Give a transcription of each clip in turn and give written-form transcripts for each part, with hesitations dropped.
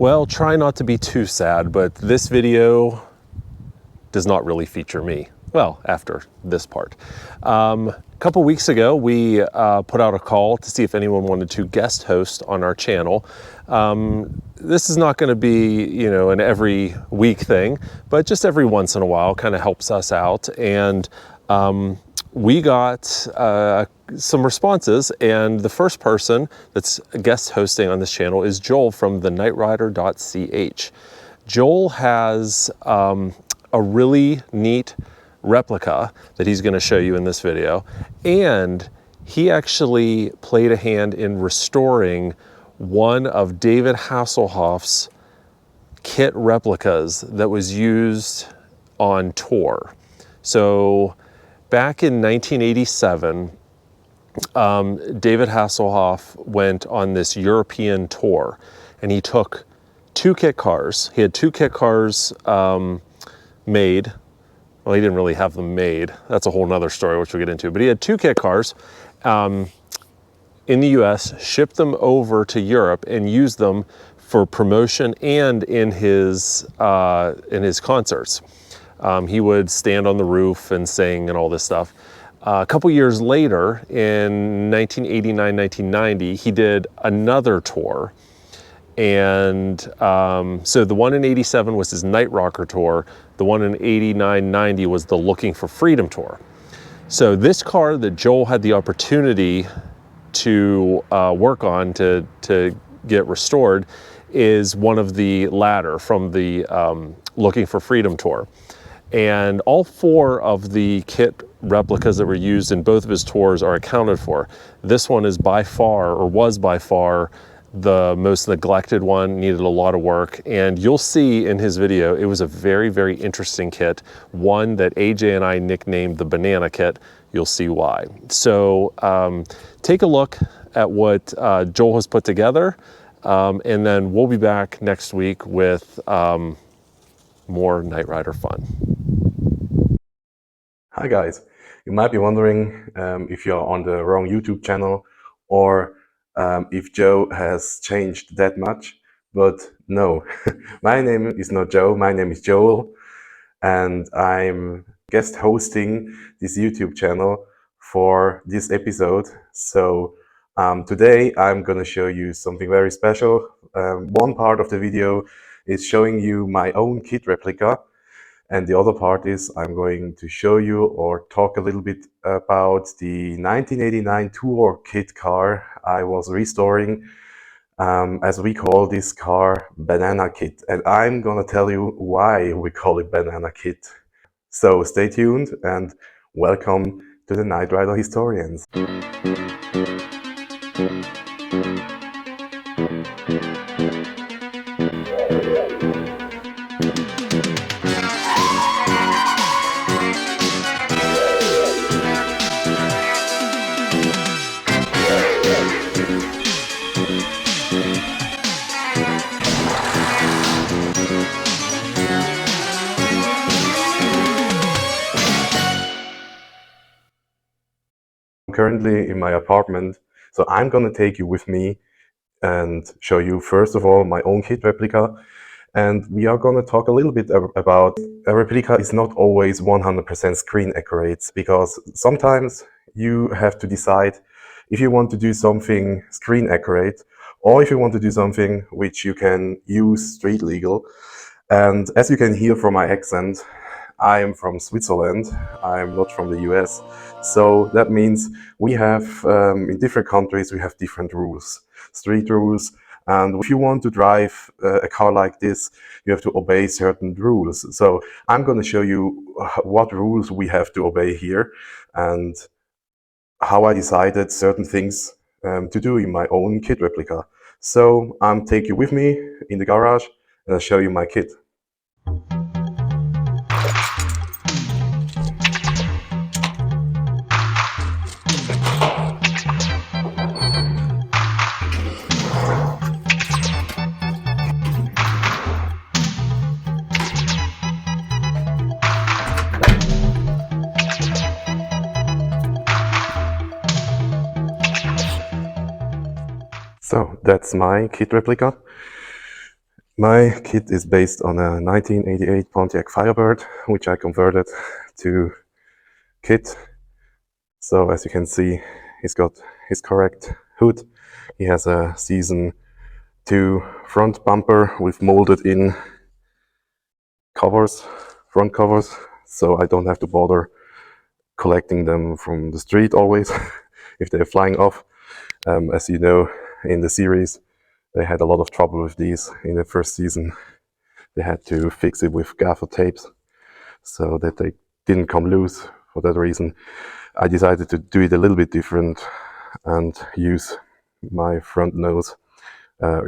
Well, try not to be too sad, but this video does not really feature me. Well, after this part. A couple weeks ago, we put out a call to see if anyone wanted to guest host on our channel. This is not going to be, you know, an every week thing, but just every once in a while kind of helps us out. And we got some responses, and the first person that's guest hosting on this channel is Joel from the knightrider.ch. Joel has a really neat replica that he's going to show you in this video, and he actually played a hand in restoring one of David Hasselhoff's KITT replicas that was used on tour. So back in 1987, David Hasselhoff went on this European tour, and he took two KITT cars. He had two KITT cars made. Well, he didn't really have them made. That's a whole nother story, which we'll get into. But he had two KITT cars in the US, shipped them over to Europe, and used them for promotion and in his concerts. He would stand on the roof and sing and all this stuff. A couple years later, in 1989, 1990, he did another tour. And so the one in 87 was his Night Rocker tour. The one in 89, 90 was the Looking for Freedom tour. So this car that Joel had the opportunity to work on to get restored is one of the latter from the Looking for Freedom tour. And all four of the KITT replicas that were used in both of his tours are accounted for. This one is by far, or was by far, the most neglected one, needed a lot of work. And you'll see in his video, it was a very, very interesting kit, one that AJ and I nicknamed the Banana Kit. You'll see why. So take a look at what Joel has put together, and then we'll be back next week with more Knight Rider fun. Hi guys, you might be wondering if you're on the wrong YouTube channel, or if Joe has changed that much, but no. My name is not Joe, my name is Joel, and I'm guest hosting this YouTube channel for this episode. So today I'm gonna show you something very special. One part of the video is showing you my own KITT replica, and the other part is I'm going to show you or talk a little bit about the 1989 tour KITT car I was restoring, as we call this car Banana KITT. And I'm gonna tell you why we call it Banana KITT. So stay tuned and welcome to the Knight Rider Historians. Currently in my apartment, so I'm gonna take you with me and show you first of all my own KITT replica, and we are gonna talk a little bit about a replica is not always 100% screen accurate, because sometimes you have to decide if you want to do something screen accurate or if you want to do something which you can use street legal. And as you can hear from my accent, I am from Switzerland, I'm not from the US. So that means we have, in different countries, we have different rules, street rules. And if you want to drive a car like this, you have to obey certain rules. So I'm going to show you what rules we have to obey here and how I decided certain things to do in my own KITT replica. So I'll take you with me in the garage and I'll show you my KITT. So that's my KITT replica. My kit is based on a 1988 Pontiac Firebird, which I converted to KITT. So as you can see, he's got his correct hood. He has a Season 2 front bumper with molded in covers, front covers, so I don't have to bother collecting them from the street always if they're flying off. As you know, in the series, they had a lot of trouble with these in the first season. They had to fix it with gaffer tapes so that they didn't come loose. For that reason, I decided to do it a little bit different and use my front nose,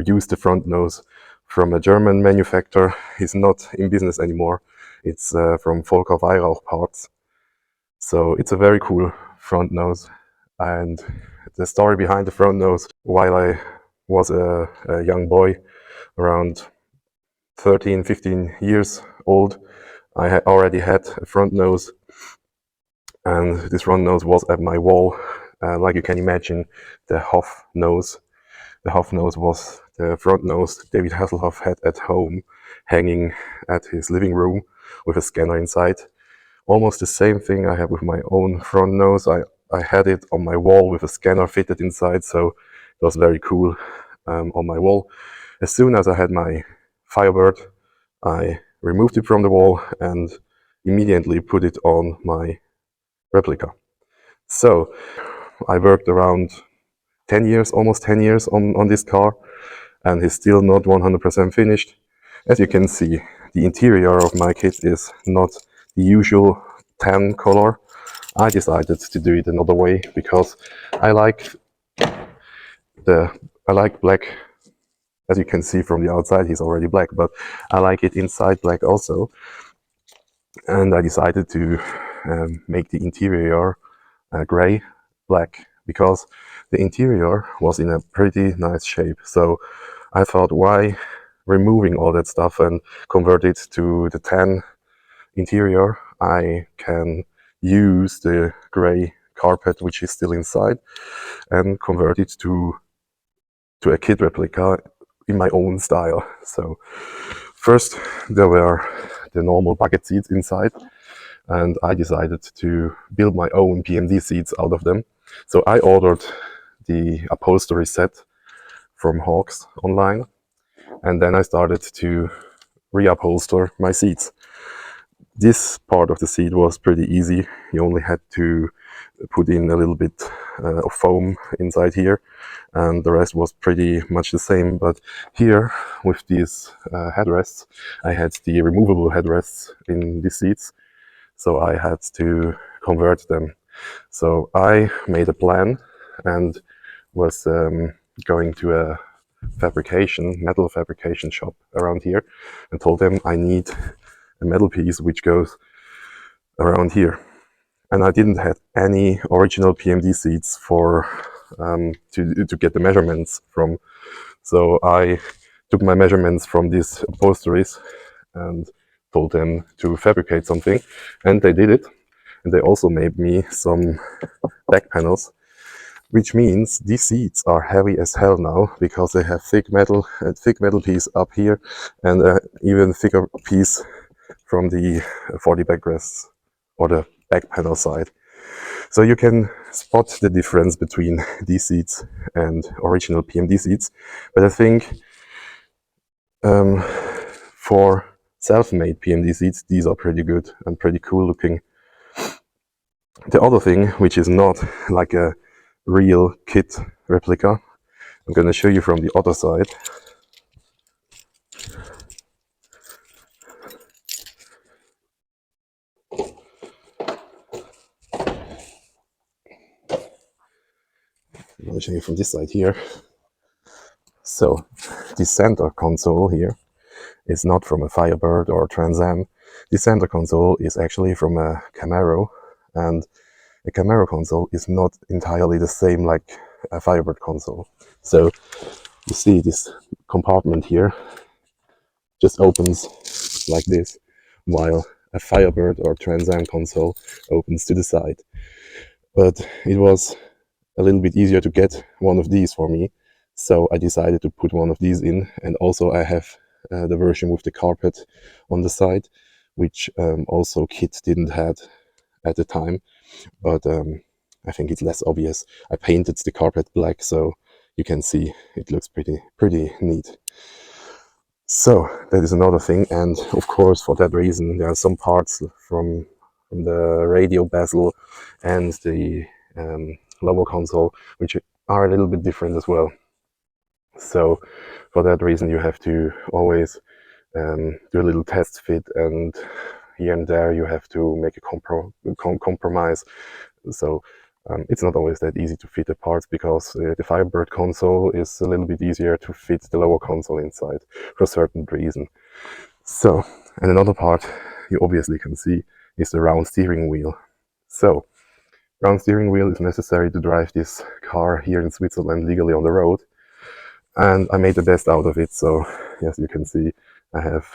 use the front nose from a German manufacturer. He's not in business anymore. It's from Volker Weihrauch parts. So it's a very cool front nose. And the story behind the front nose, while I was a young boy, around 13, 15 years old, I already had a front nose, and this front nose was at my wall. Like you can imagine, the Hoff nose. The Hoff nose was the front nose David Hasselhoff had at home, hanging at his living room with a scanner inside. Almost the same thing I have with my own front nose. I had it on my wall with a scanner fitted inside, so it was very cool on my wall. As soon as I had my Firebird, I removed it from the wall and immediately put it on my Replica. So I worked around 10 years, almost 10 years on this car, and it's still not 100% finished. As you can see, the interior of my kit is not the usual tan color. I decided to do it another way because I like black. As you can see from the outside, he's already black, but I like it inside black also. And I decided to make the interior gray, black, because the interior was in a pretty nice shape. So I thought, why removing all that stuff and convert it to the tan interior? I can use the gray carpet, which is still inside, and convert it to a KITT replica in my own style. So first there were the normal bucket seats inside, and I decided to build my own PMD seats out of them. So I ordered the upholstery set from Hawks online, and then I started to reupholster my seats. This part of the seat was pretty easy. You only had to put in a little bit of foam inside here, and the rest was pretty much the same. But here, with these headrests, I had the removable headrests in these seats, so I had to convert them. So I made a plan and was going to a metal fabrication shop around here, and told them I need a metal piece which goes around here. And I didn't have any original PMD seats for to get the measurements from. So I took my measurements from these upholsteries and told them to fabricate something, and they did it. And they also made me some back panels, which means these seats are heavy as hell now because they have thick metal piece up here, and even thicker piece from the 40 backrests or the back panel side. So you can spot the difference between these seats and original PMD seats. But I think for self-made PMD seats, these are pretty good and pretty cool looking. The other thing, which is not like a real KITT replica, I'm going to show you from the other side. I'm going to show you from this side here. So the center console here is not from a Firebird or a Trans Am. The center console is actually from a Camaro, and a Camaro console is not entirely the same like a Firebird console. So you see this compartment here just opens like this, while a Firebird or Trans Am console opens to the side. But it was a little bit easier to get one of these for me, so I decided to put one of these in. And also I have the version with the carpet on the side, which also KITT didn't had at the time, but I think it's less obvious. I painted the carpet black, so you can see it looks pretty neat. So that is another thing, and of course for that reason there are some parts from the radio bezel and the lower console which are a little bit different as well. So for that reason you have to always do a little test fit, and here and there you have to make a compromise. So it's not always that easy to fit the parts, because the Firebird console is a little bit easier to fit the lower console inside for a certain reason. So, and another part you obviously can see is the round steering wheel. So, round steering wheel is necessary to drive this car here in Switzerland legally on the road. And I made the best out of it. So, as you can see, I have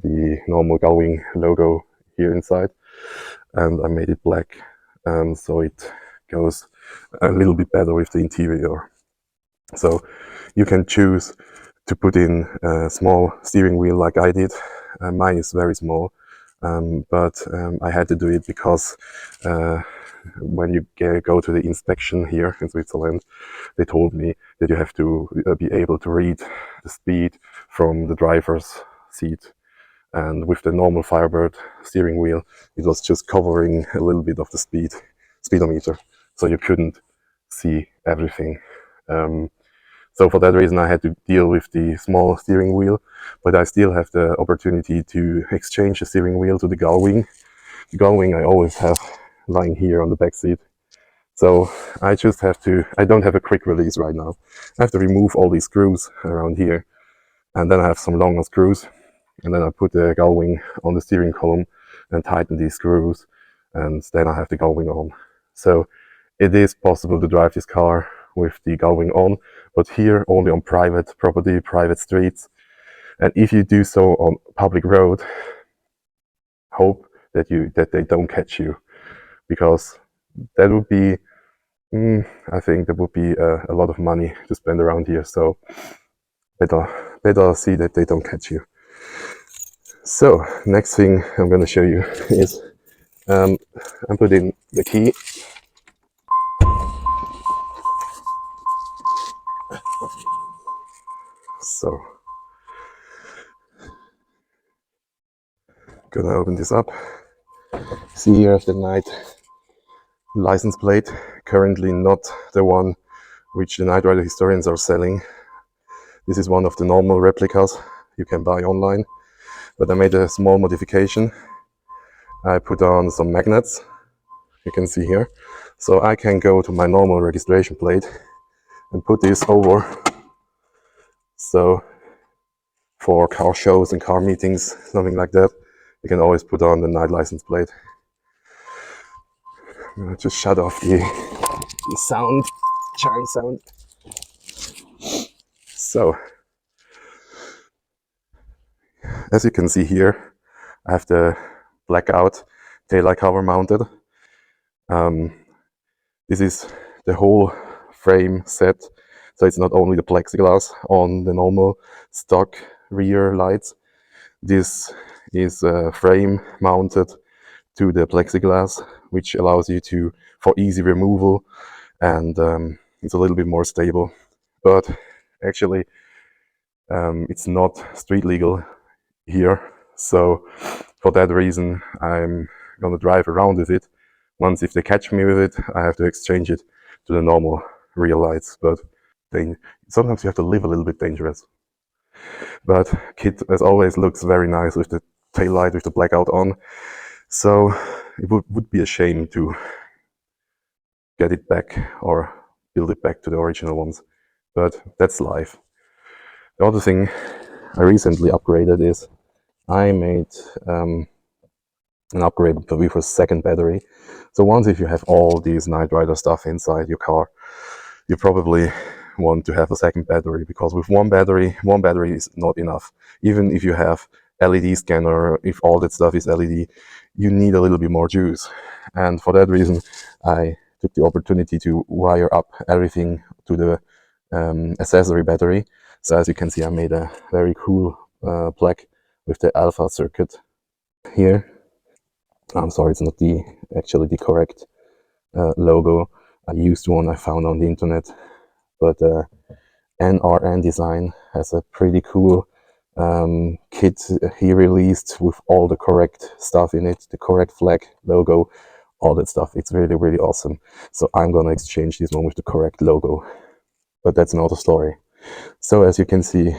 the normal Gullwing logo here inside, and I made it black, so it goes a little bit better with the interior. So you can choose to put in a small steering wheel like I did. Mine is very small, but I had to do it because when you go to the inspection here in Switzerland, they told me that you have to be able to read the speed from the driver's seat. And with the normal Firebird steering wheel, it was just covering a little bit of the speedometer, so you couldn't see everything. So for that reason I had to deal with the small steering wheel, but I still have the opportunity to exchange the steering wheel to the Gullwing. The Gullwing I always have lying here on the back seat. So I just have to, I don't have a quick release right now. I have to remove all these screws around here, and then I have some longer screws, and then I put the Gullwing on the steering column and tighten these screws, and then I have the Gullwing on. So it is possible to drive this car with the Gullwing on, but here only on private property, private streets. And if you do so on public road, hope that they don't catch you, because that would be, I think that would be a lot of money to spend around here. So better see that they don't catch you. So next thing I'm going to show you is I'm putting the key. So gonna open this up. See here the Knight license plate, currently not the one which the Knight Rider historians are selling. This is one of the normal replicas you can buy online, but I made a small modification. I put on some magnets, you can see here, so I can go to my normal registration plate and put this over. So for car shows and car meetings, something like that, you can always put on the Knight license plate. I'm gonna just shut off the sound, chime sound. So, as you can see here, I have the blackout taillight cover mounted. This is the whole frame set, so it's not only the plexiglass on the normal stock rear lights. This is a frame mounted to the plexiglass, which allows you to, for easy removal, and it's a little bit more stable. But actually, it's not street legal here, so for that reason I'm gonna drive around with it. Once if they catch me with it, I have to exchange it to the normal rear lights, but sometimes you have to live a little bit dangerous. But KITT, as always, looks very nice with the tail light, with the blackout on, so it would be a shame to get it back or build it back to the original ones, but that's life. The other thing I recently upgraded is I made an upgrade with a second battery. So once if you have all these Knight Rider stuff inside your car, you probably want to have a second battery, because with one battery is not enough. Even if you have LED scanner, if all that stuff is LED, you need a little bit more juice. And for that reason, I took the opportunity to wire up everything to the accessory battery. So as you can see, I made a very cool black with the alpha circuit here. I'm sorry, it's not actually the correct logo. I used one I found on the internet, but NRN Design has a pretty cool kit he released with all the correct stuff in it, the correct flag, logo, all that stuff. It's really, really awesome. So I'm gonna exchange this one with the correct logo, but that's another story. So as you can see,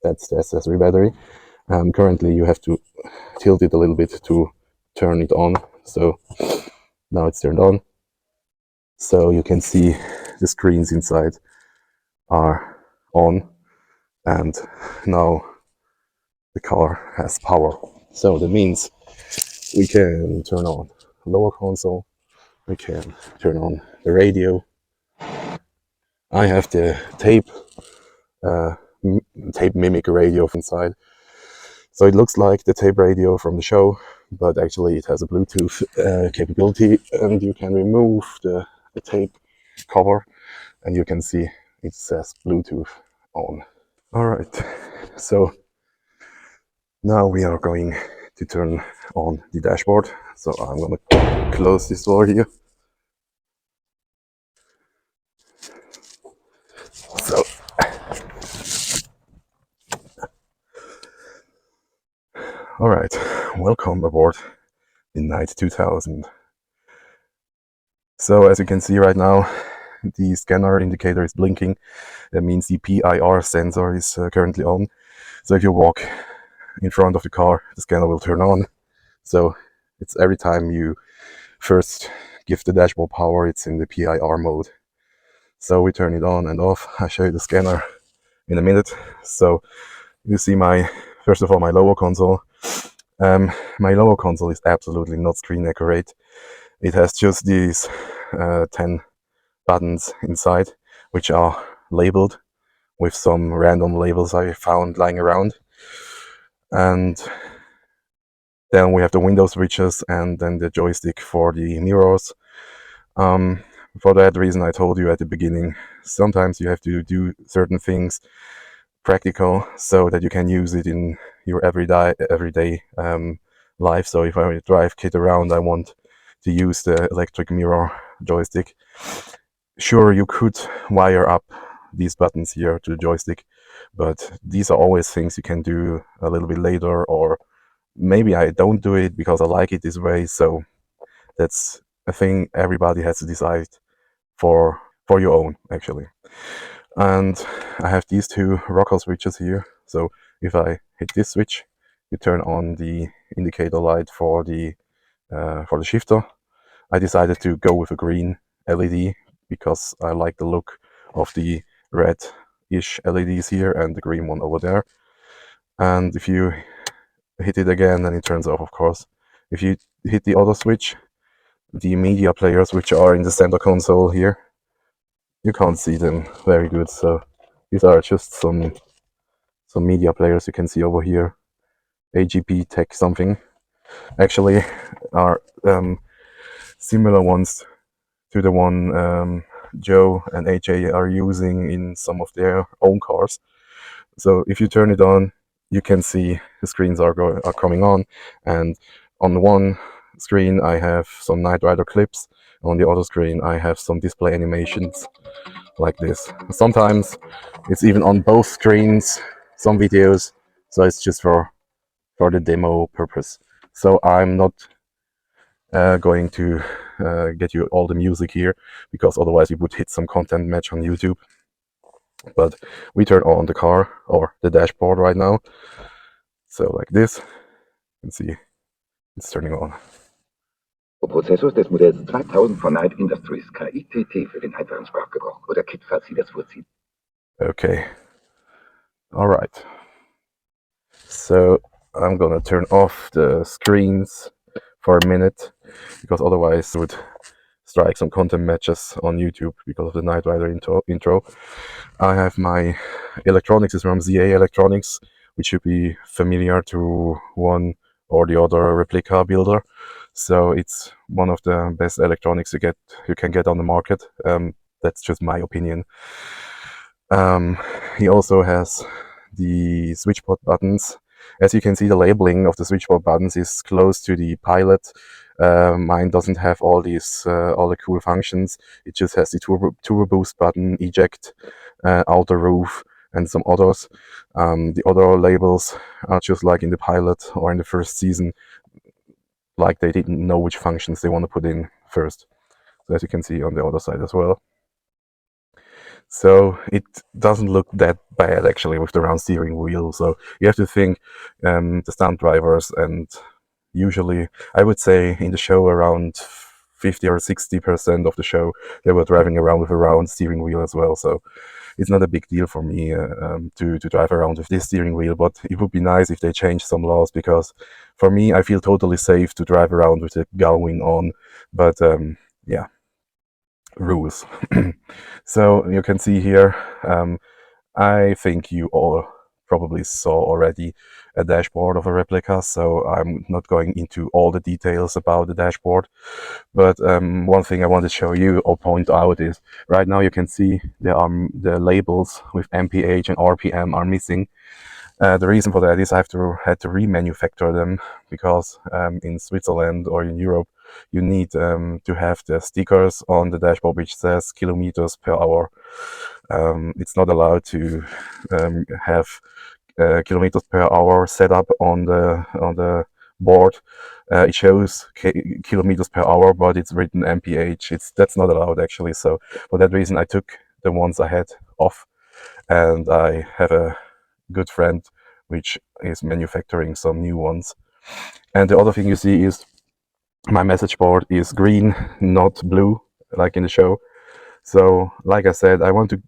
that's the accessory battery. Currently you have to tilt it a little bit to turn it on. So now it's turned on. So you can see the screens inside are on, and now the car has power. So that means we can turn on the lower console, we can turn on the radio. I have the tape mimic radio inside, so it looks like the tape radio from the show, but actually it has a Bluetooth capability, and you can remove the tape cover and you can see it says Bluetooth on. All right, so now we are going to turn on the dashboard. So I'm gonna close this door here. So all right, welcome aboard the Knight 2000. So as you can see right now, the scanner indicator is blinking. That means the PIR sensor is currently on. So if you walk in front of the car, the scanner will turn on. So it's every time you first give the dashboard power, it's in the PIR mode. So we turn it on and off. I'll show you the scanner in a minute. So you see first of all, my lower console. My lower console is absolutely not screen accurate. It has just these 10 buttons inside, which are labeled with some random labels I found lying around. And then we have the window switches and then the joystick for the mirrors. For that reason, I told you at the beginning, sometimes you have to do certain things practical so that you can use it in your everyday life. So if I drive KITT around, I want to use the electric mirror joystick. Sure, you could wire up these buttons here to the joystick, but these are always things you can do a little bit later, or maybe I don't do it because I like it this way. So that's a thing everybody has to decide for your own, actually. And I have these two rocker switches here. So if I hit this switch, you turn on the indicator light for the shifter. I decided to go with a green LED because I like the look of the red-ish LEDs here and the green one over there. And if you hit it again, then it turns off, of course. If you hit the other switch, the media players, which are in the center console here, you can't see them very good. So these are just some media players you can see over here. AGP Tech something. Actually, are similar ones to the one Joe and AJ are using in some of their own cars. So if you turn it on, you can see the screens are coming on, and on the one screen I have some Knight Rider clips. On the other screen I have some display animations like this. Sometimes it's even on both screens, some videos, so it's just for the demo purpose. So I'm not going to get you all the music here, because otherwise you would hit some content match on YouTube. But we turn on the car or the dashboard right now. So like this, you can see it's turning on. Prozessors des Modells 2000 von Knight Industries, KITT für den weiteren Sprachgebrauch oder KITT, falls Sie das vorziehen. Okay. All right. So I'm gonna turn off the screens for a minute, because otherwise it would strike some content matches on YouTube because of the Knight Rider intro. I have my electronics is from ZA Electronics, which should be familiar to one or the other replica builder. So it's one of the best electronics you can get on the market. That's just my opinion. He also has the switchboard buttons. As you can see, the labeling of the switchboard buttons is close to the Pilot. Mine doesn't have all these all the cool functions. It just has the turbo boost button, eject, outer roof, and some others. The other labels are just like in the Pilot or in the first season, like they didn't know which functions they want to put in first. So as you can see on the other side as well. So it doesn't look that bad actually with the round steering wheel. So you have to think the stunt drivers, and usually I would say in the show around 50 or 60% of the show they were driving around with a round steering wheel as well. So it's not a big deal for me to drive around with this steering wheel, but it would be nice if they changed some laws, because for me I feel totally safe to drive around with the gull wing on, but yeah, rules. So you can see here, I think you all probably saw already a dashboard of a replica, so I'm not going into all the details about the dashboard. But one thing I want to show you or point out is right now you can see the labels with MPH and RPM are missing. The reason for that is I had to remanufacture them, because in Switzerland or in Europe you need to have the stickers on the dashboard which says kilometers per hour. It's not allowed to have kilometers per hour set up on the board. It shows kilometers per hour, but it's written MPH. That's not allowed actually. So for that reason, I took the ones I had off, and I have a good friend which is manufacturing some new ones. And the other thing you see is my message board is green, not blue, like in the show. So, like I said, I wanted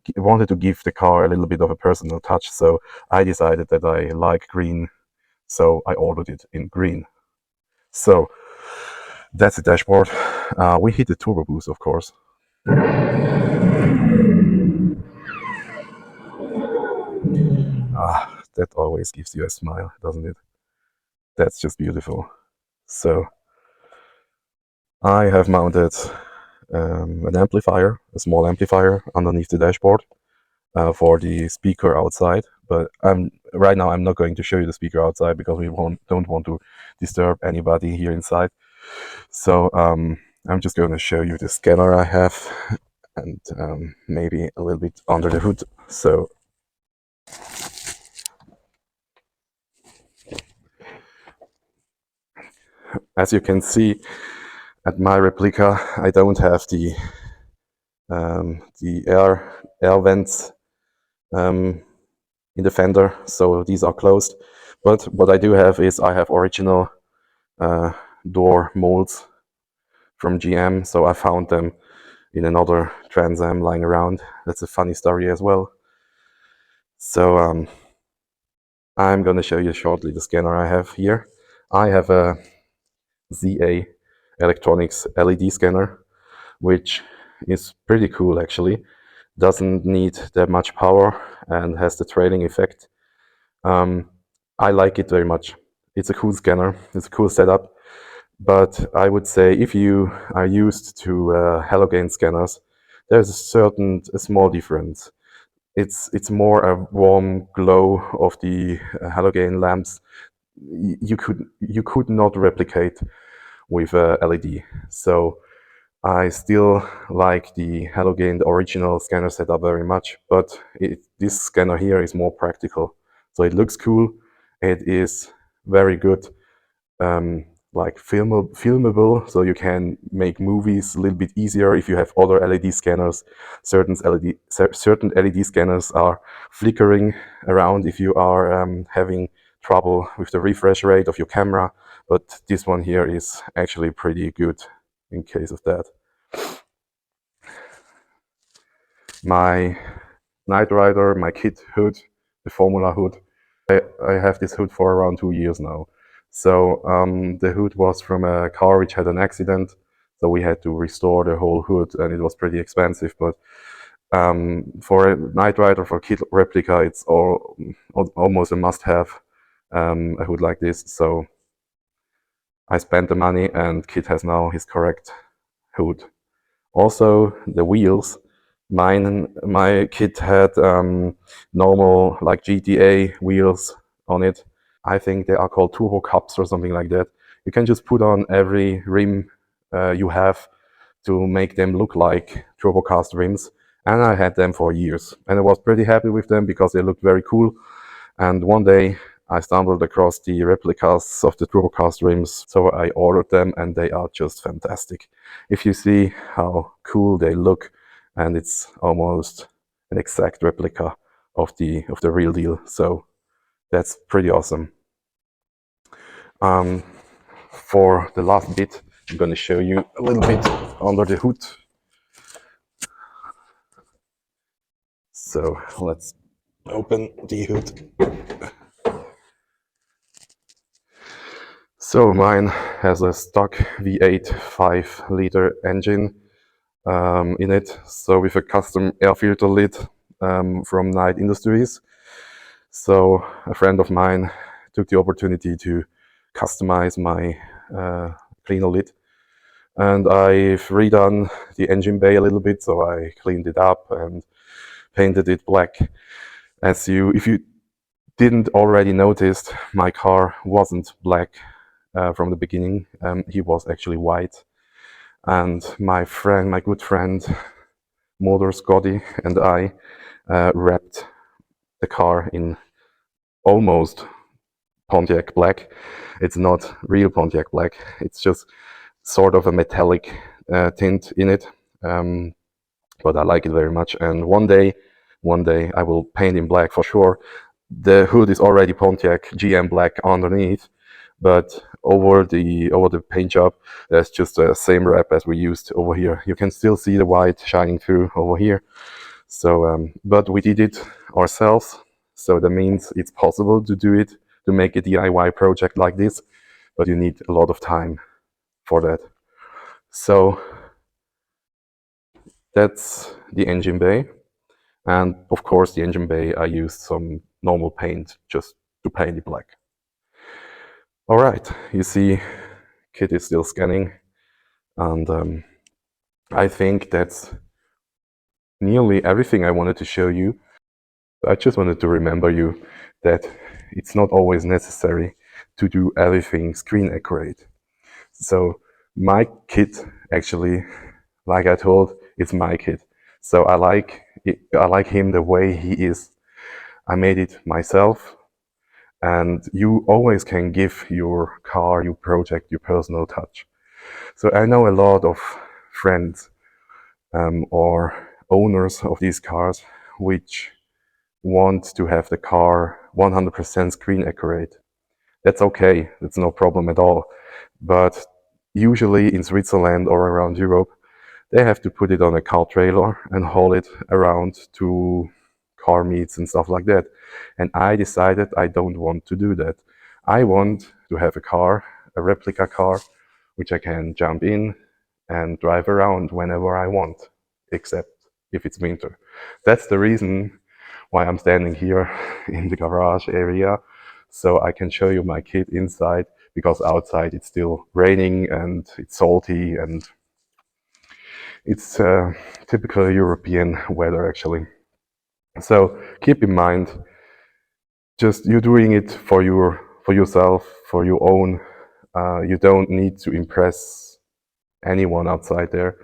to give the car a little bit of a personal touch, so I decided that I like green, so I ordered it in green. So, that's the dashboard. We hit the turbo boost, of course. That always gives you a smile, doesn't it? That's just beautiful. So, I have mounted an amplifier, a small amplifier, underneath the dashboard for the speaker outside. But right now I'm not going to show you the speaker outside, because we don't want to disturb anybody here inside. So I'm just going to show you the scanner I have, and maybe a little bit under the hood. So as you can see, at my replica, I don't have the air vents in the fender, so these are closed. But what I do have is I have original door molds from GM, so I found them in another Trans Am lying around. That's a funny story as well. So I'm going to show you shortly the scanner I have here. I have a ZA Electronics LED scanner, which is pretty cool actually. Doesn't need that much power and has the trailing effect. I like it very much. It's a cool scanner, it's a cool setup, but I would say if you are used to halogen scanners, there's a small difference. It's more a warm glow of the halogen lamps. You could not replicate with LED. So I still like the halogen, the original scanner setup very much, but this scanner here is more practical. So it looks cool. It is very good, like filmable, so you can make movies a little bit easier if you have other LED scanners. Certain LED scanners are flickering around if you are having trouble with the refresh rate of your camera, but this one here is actually pretty good in case of that. My Knight Rider, my KITT hood, the Formula hood, I have this hood for around 2 years now. So the hood was from a car which had an accident, so we had to restore the whole hood, and it was pretty expensive. But for a Knight Rider, for KITT replica, it's almost a must-have, a hood like this. So I spent the money, and KITT has now his correct hood. Also, the wheels My kit had normal like GTA wheels on it. I think they are called turbo cups or something like that. You can just put on every rim you have to make them look like turbo cast rims. And I had them for years. And I was pretty happy with them because they looked very cool. And one day I stumbled across the replicas of the turbo cast rims. So I ordered them and they are just fantastic. If you see how cool they look, and it's almost an exact replica of the real deal. So that's pretty awesome. For the last bit, I'm going to show you a little bit under the hood. So let's open the hood. So mine has a stock V8 5-liter engine in it, so with a custom air filter lid from Knight Industries. So a friend of mine took the opportunity to customize my cleaner lid, and I've redone the engine bay a little bit, so I cleaned it up and painted it black. If you didn't already notice, my car wasn't black from the beginning. He was actually white, and my good friend Motor Scotty and I wrapped the car in almost Pontiac black. It's not real Pontiac black, it's just sort of a metallic tint in it, but I like it very much. And one day I will paint in black for sure. The hood is already Pontiac GM black underneath, but over the paint job there's just the same wrap as we used over here. You can still see the white shining through over here. So but we did it ourselves, so that means it's possible to do it, to make a DIY project like this, but you need a lot of time for that. So that's the engine bay, and of course the engine bay I used some normal paint just to paint it black. All right, you see KITT is still scanning, and I think that's nearly everything I wanted to show you. I just wanted to remember you that it's not always necessary to do everything screen accurate. So my kit, actually, like I told, it's my kit. So I like him the way he is. I made it myself, and you always can give your car, your project, your personal touch. So I know a lot of friends or owners of these cars which want to have the car 100% screen accurate. That's okay, that's no problem at all. But usually in Switzerland or around Europe, they have to put it on a car trailer and haul it around to car meets and stuff like that. And I decided I don't want to do that. I want to have a car, a replica car, which I can jump in and drive around whenever I want, except if it's winter. That's the reason why I'm standing here in the garage area, so I can show you my kit inside, because outside it's still raining and it's salty and it's typical European weather actually. So keep in mind, just you're doing it for yourself, for your own. You don't need to impress anyone outside there.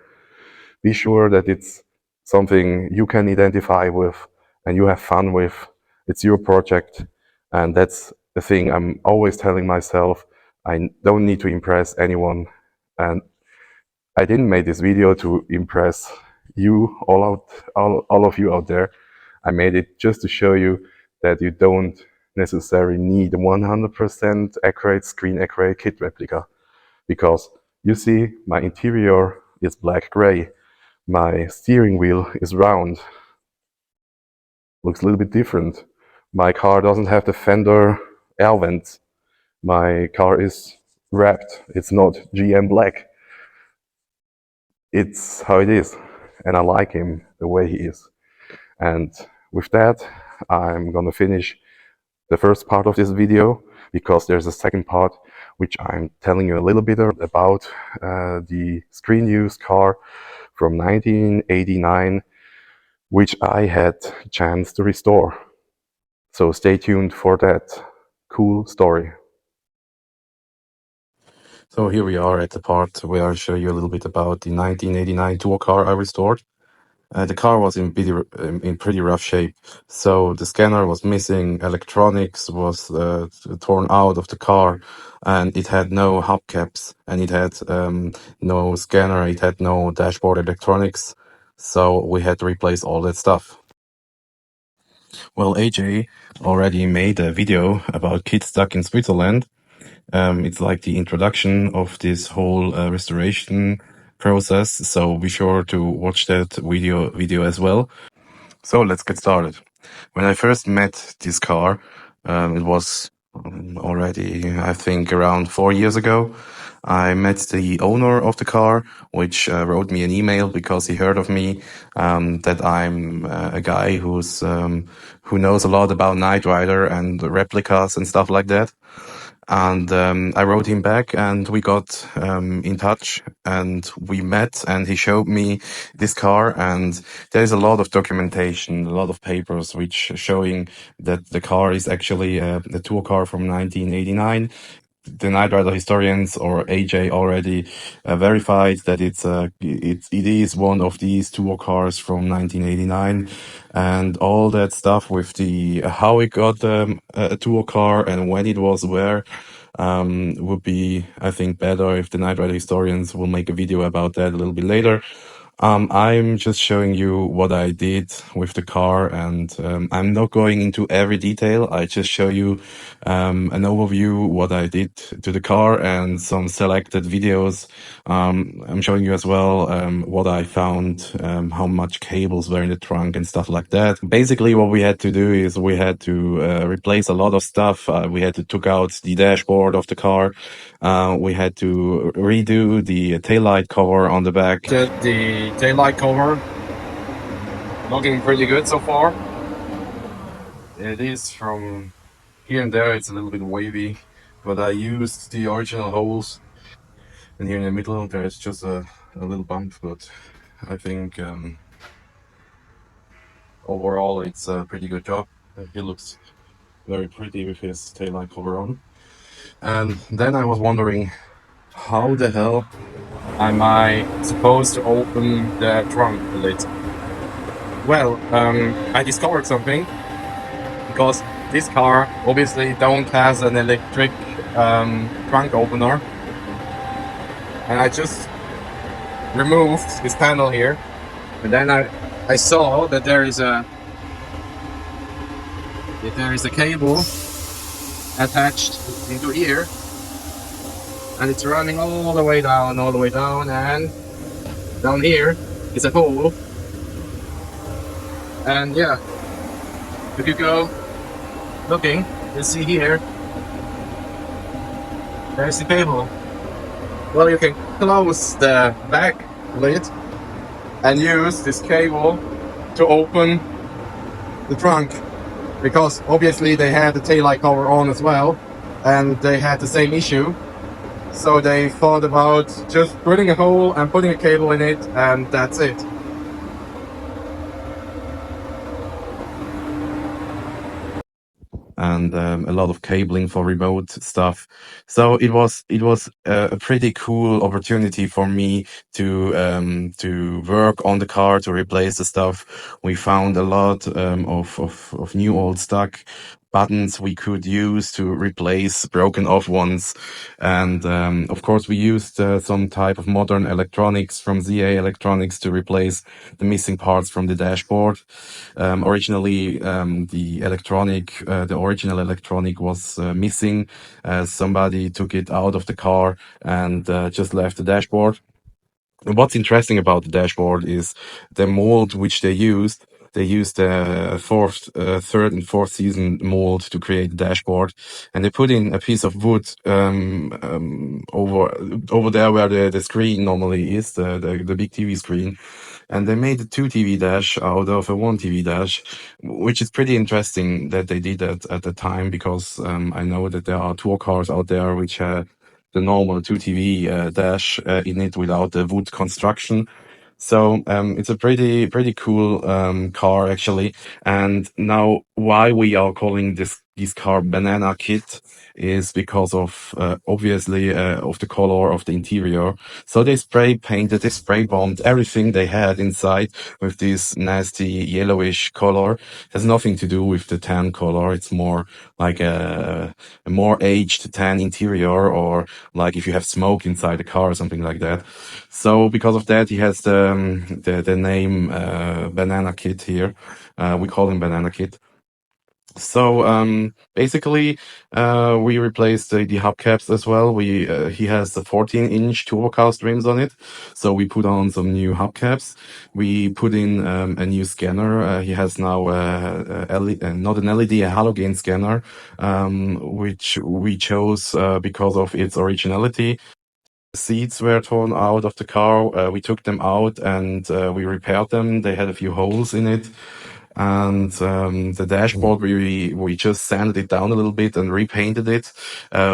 Be sure that it's something you can identify with and you have fun with. It's your project, and that's the thing I'm always telling myself. I don't need to impress anyone, and I didn't make this video to impress you, all of you out there. I made it just to show you that you don't necessarily need a 100% accurate, screen accurate KITT replica, because you see my interior is black-gray. My steering wheel is round. Looks a little bit different. My car doesn't have the fender air vents. My car is wrapped. It's not GM black. It's how it is. And I like him the way he is. And with that, I'm gonna finish the first part of this video, because there's a second part which I'm telling you a little bit about the screen used car from 1989, which I had chance to restore. So stay tuned for that cool story. So here we are at the part where I show you a little bit about the 1989 tour car I restored. The car was in pretty rough shape, so the scanner was missing, electronics was torn out of the car, and it had no hubcaps, and it had no scanner, it had no dashboard electronics, so we had to replace all that stuff. Well, AJ already made a video about KITT stuck in Switzerland. It's like the introduction of this whole restoration process, so be sure to watch that video as well. So let's get started. When I first met this car, it was already, I think, around 4 years ago. I met the owner of the car, which wrote me an email because he heard of me, that I'm a guy who knows a lot about Knight Rider and replicas and stuff like that. And I wrote him back, and we got in touch, and we met, and he showed me this car, and there's a lot of documentation, a lot of papers which showing that the car is actually a tour car from 1989. The Knight Rider historians, or AJ, already verified that it is one of these tour cars from 1989, and all that stuff with the how it got a tour car and when it was where would be, I think, better if the Knight Rider historians will make a video about that a little bit later. I'm just showing you what I did with the car, and I'm not going into every detail. I just show you an overview what I did to the car and some selected videos. I'm showing you as well what I found, how much cables were in the trunk and stuff like that. Basically, what we had to do is we had to replace a lot of stuff. We had to took out the dashboard of the car. We had to redo the taillight cover on the back. The taillight cover looking pretty good so far. It is from here and there, it's a little bit wavy, but I used the original holes, and here in the middle there's just a little bump, but I think overall it's a pretty good job. He looks very pretty with his taillight cover on. And then I was wondering, how the hell am I supposed to open the trunk lid? Well, I discovered something, because this car obviously don't has an electric trunk opener, and I just removed this panel here, and then I saw that there is a cable attached into here, and it's running all the way down, and down here is a hole. And yeah, if you go looking, you see here, there's the cable. Well, you can close the back lid and use this cable to open the trunk, because obviously they had the taillight cover on as well, and they had the same issue. So they thought about just putting a hole and putting a cable in it, and that's it. And a lot of cabling for remote stuff. So it was a pretty cool opportunity for me to work on the car, to replace the stuff. We found a lot of new old stock buttons we could use to replace broken off ones, and of course we used some type of modern electronics from ZA Electronics to replace the missing parts from the dashboard. Originally the original electronic was missing. Somebody took it out of the car and just left the dashboard. What's interesting about the dashboard is the mold which they used. They used a third and fourth season mold to create the dashboard, and they put in a piece of wood over there where the screen normally is, the big TV screen, and they made a 2 TV dash out of a 1 TV dash, which is pretty interesting that they did that at the time, because I know that there are tour cars out there which have the normal 2 TV dash in it without the wood construction. So it's a pretty cool car actually. And now why we are calling this car Banana KITT is because of obviously of the color of the interior. So they spray painted, they spray bombed everything they had inside with this nasty yellowish color. It has nothing to do with the tan color. It's more like a more aged tan interior, or like if you have smoke inside the car or something like that. So because of that, he has the name Banana KITT here. We call him Banana KITT. So basically, we replaced the hubcaps as well. He has the 14-inch turbocast rims on it, so we put on some new hubcaps. We put in a new scanner. He has now not an LED, a halogen scanner, which we chose because of its originality. Seats were torn out of the car. We took them out and we repaired them. They had a few holes in it. And the dashboard, we just sanded it down a little bit and repainted it.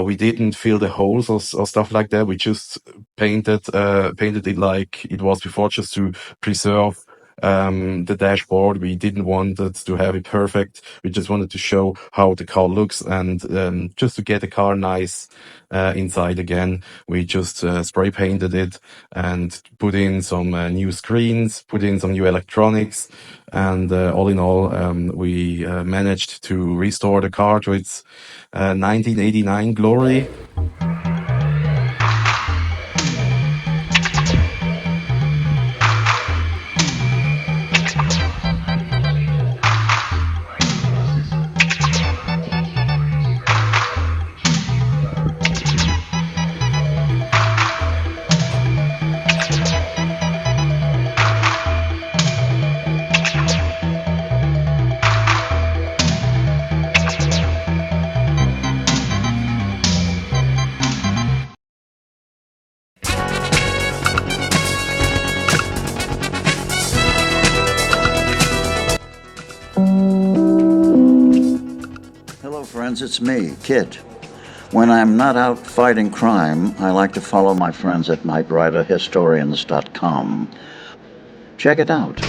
We didn't fill the holes or stuff like that. We just painted it like it was before, just to preserve the dashboard. We didn't want it to have it perfect. We just wanted to show how the car looks, and just to get the car nice inside again. We just spray painted it and put in some new screens, put in some new electronics, and all in all, we managed to restore the car to its 1989 glory. Hello friends, it's me, KITT. When I'm not out fighting crime, I like to follow my friends at knightriderhistorians.com. Check it out.